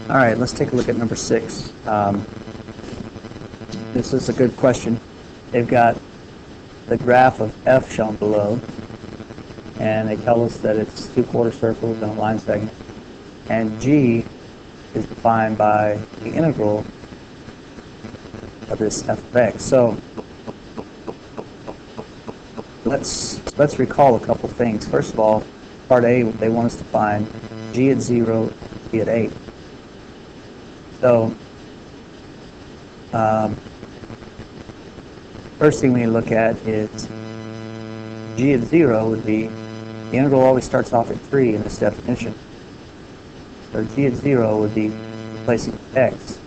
All right, let's take a look at number 6. This is a good question. They've got the graph of f shown below, and they tell us that it's 2 quarter circles and a line segment. And g is defined by the integral of this f of x. So let's recall a couple things. First of all, part A, they want us to find g at 0, g at 8. So first thing we need to look at is g at 0 would be, the integral always starts off at 3 in this definition. So g at 0 would be replacing x.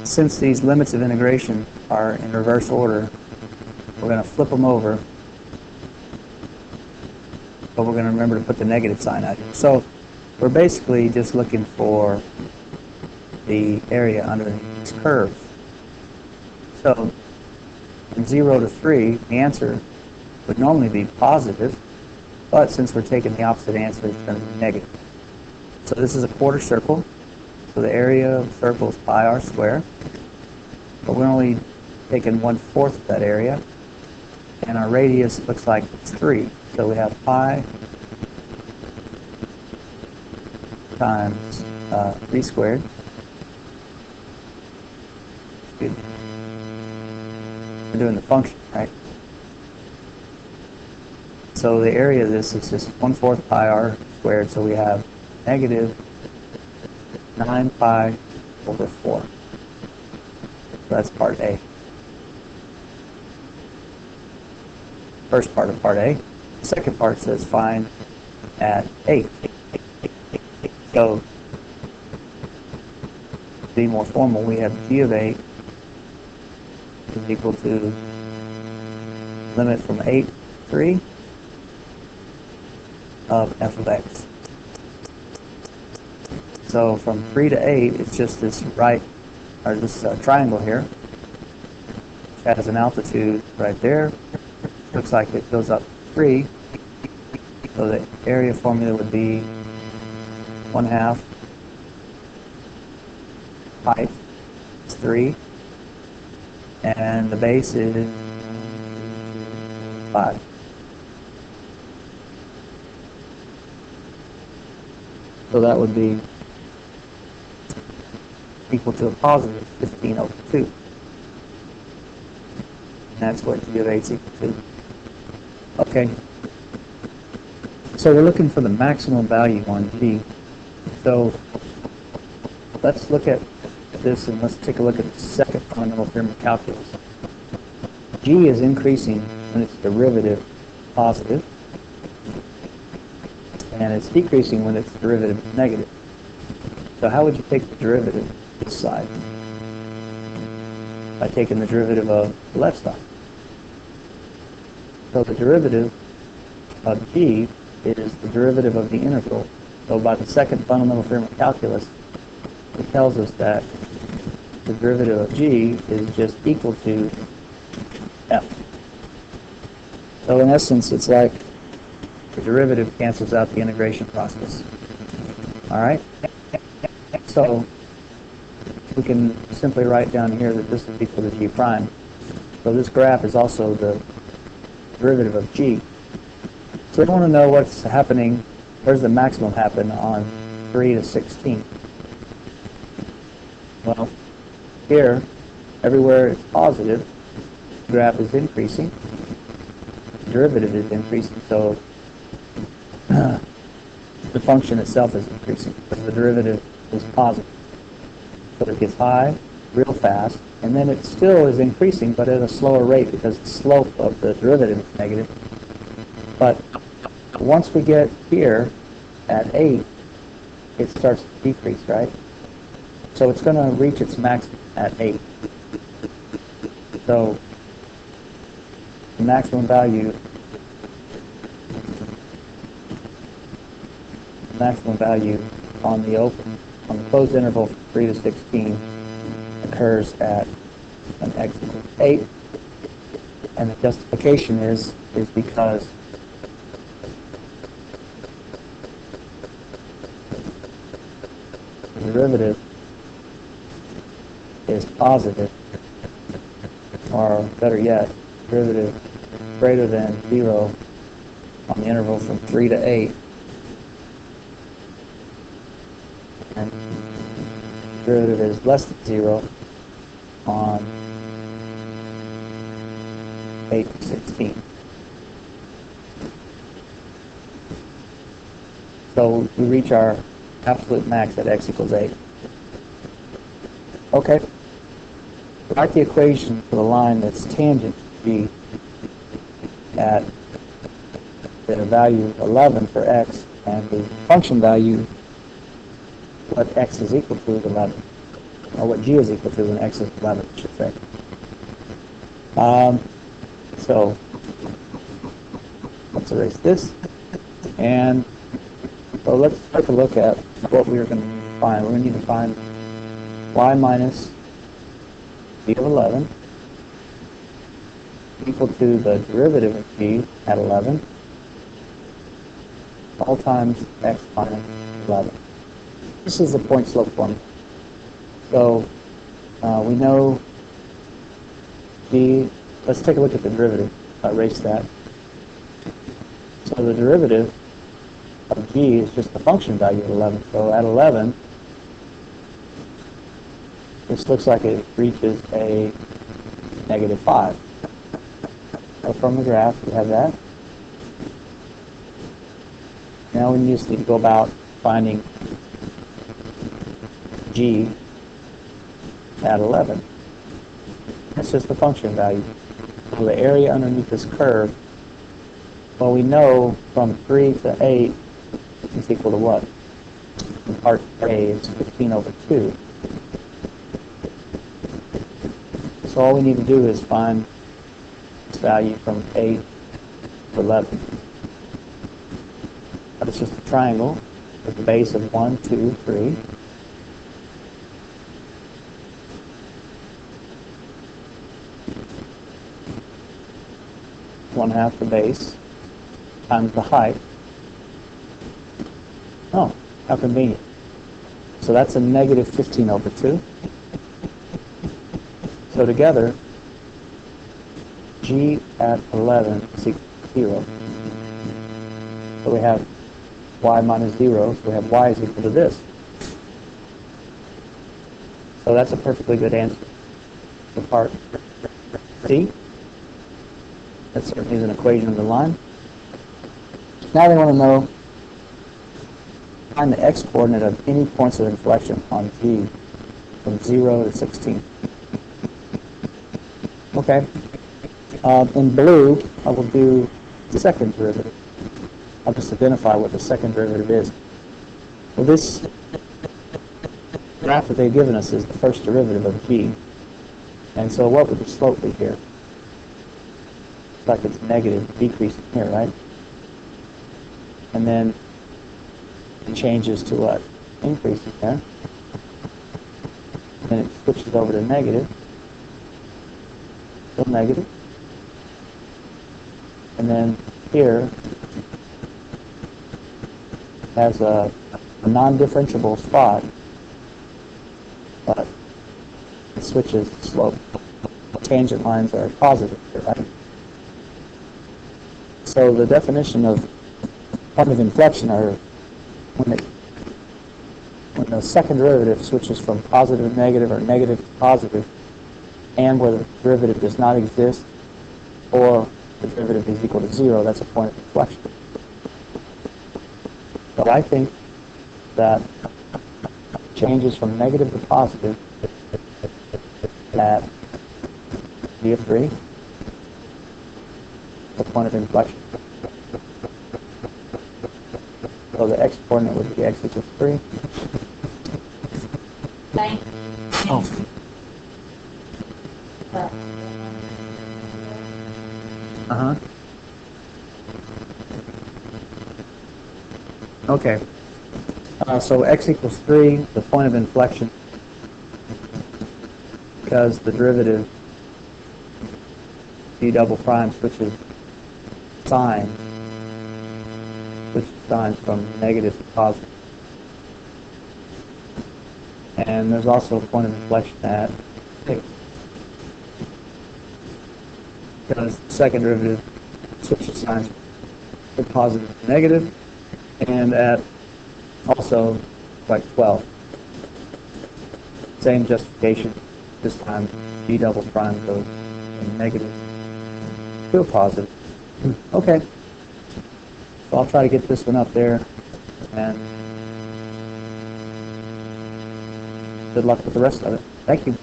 Since these limits of integration are in reverse order, we're going to flip them over, but we're going to remember to put the negative sign out here. So we're basically just looking for the area underneath this curve. So from 0 to 3, the answer would normally be positive, but since we're taking the opposite answer, it's going to be negative. So this is a quarter circle, so the area of the circle is pi r squared, but we're only taking 1/4 of that area, and our radius looks like it's 3. So we have pi times 3 squared. We're doing the function, right? So the area of this is just 1/4 pi r squared, so we have negative 9 pi over 4. So that's part A. First part of part A. The second part says find at 8. So to be more formal, we have g of 8 is equal to limit from 8 to 3 of f of x. So from 3 to 8, it's just this triangle here, which has an altitude right there. Looks like it goes up 3. So the area formula would be 1/2 height is 3, and the base is 5. So that would be equal to a positive 15 over 2. And that's what g of 8 is equal to. Okay. So we're looking for the maximum value on g. So let's look at this, and let's take a look at the second fundamental theorem of calculus. G is increasing when its derivative is positive, and it's decreasing when its derivative is negative. So how would you take the derivative this side? By taking the derivative of the left side. So the derivative of g is the derivative of the integral. So by the second fundamental theorem of calculus, it tells us that the derivative of g is just equal to f. So in essence, it's like the derivative cancels out the integration process. All right? So we can simply write down here that this is equal to g prime. So this graph is also the derivative of g. So we want to know what's happening, where's the maximum happen on 3 to 16. Well, here, everywhere it's positive, the graph is increasing, the derivative is increasing, so the function itself is increasing because the derivative is positive. So it gets high real fast, and then it still is increasing, but at a slower rate because the slope of the derivative is negative. But once we get here at 8, it starts to decrease, right? So it's going to reach its maximum at 8. So the maximum value on the closed interval from 3 to 16 occurs at an x equals 8, and the justification is because derivative is positive, or better yet, derivative greater than 0 on the interval from 3 to 8, and derivative is less than 0 on 8 to 16. So we reach our absolute max at x equals 8. Okay. Write the equation for the line that's tangent to g at the value 11 for x, and the function value, what x is equal to, is 11. Or what g is equal to when x is 11, I should say. So let's erase this. And so let's take a look at what we're going to find. We're going to need to find y minus g of 11 equal to the derivative of g at 11 all times x minus 11. This is the point slope formula. So we know g, let's take a look at the derivative. Erase that. So the derivative of g is just the function value of 11. So at 11, this looks like it reaches a negative 5. So from the graph, we have that. Now we just need to go about finding g at 11. That's just the function value. So the area underneath this curve, well, we know from 3 to 8 is equal to what? In part A is 15 over 2. So all we need to do is find this value from 8 to 11. But it's just a triangle with a base of 1, 2, 3. One half the base times the height. Oh, how convenient. So that's a negative 15 over 2. So together, g at 11 is equal to 0. So we have y minus 0, so we have y is equal to this. So that's a perfectly good answer for part C. That certainly is an equation of the line. Now they want to know, find the x-coordinate of any points of inflection on g from 0 to 16. Okay. In blue, I will do the second derivative. I'll just identify what the second derivative is. Well, this graph that they've given us is the first derivative of g. And so what would the slope be here? It's like it's negative, decreasing here, right? And then it changes to what? Increasing there. Then it switches over to negative. Still negative. And then here has a non-differentiable spot, but it switches the slope. Tangent lines are positive here, right? So the definition of point of inflection are when the second derivative switches from positive to negative or negative to positive, and where the derivative does not exist, or the derivative is equal to 0, that's a point of inflection. So I think that changes from negative to positive at g of 3, the point of inflection. So the x-coordinate would be x equals 3. Bye. Oh. Uh-huh. Okay. So x equals 3, the point of inflection, because the derivative d double prime switches signs from negative to positive. And there's also a point of inflection at 6. Because the second derivative switches signs from positive to negative, and at also like 12. Same justification. This time g double prime goes from negative to a positive. Okay. So I'll try to get this one up there, and good luck with the rest of it. Thank you.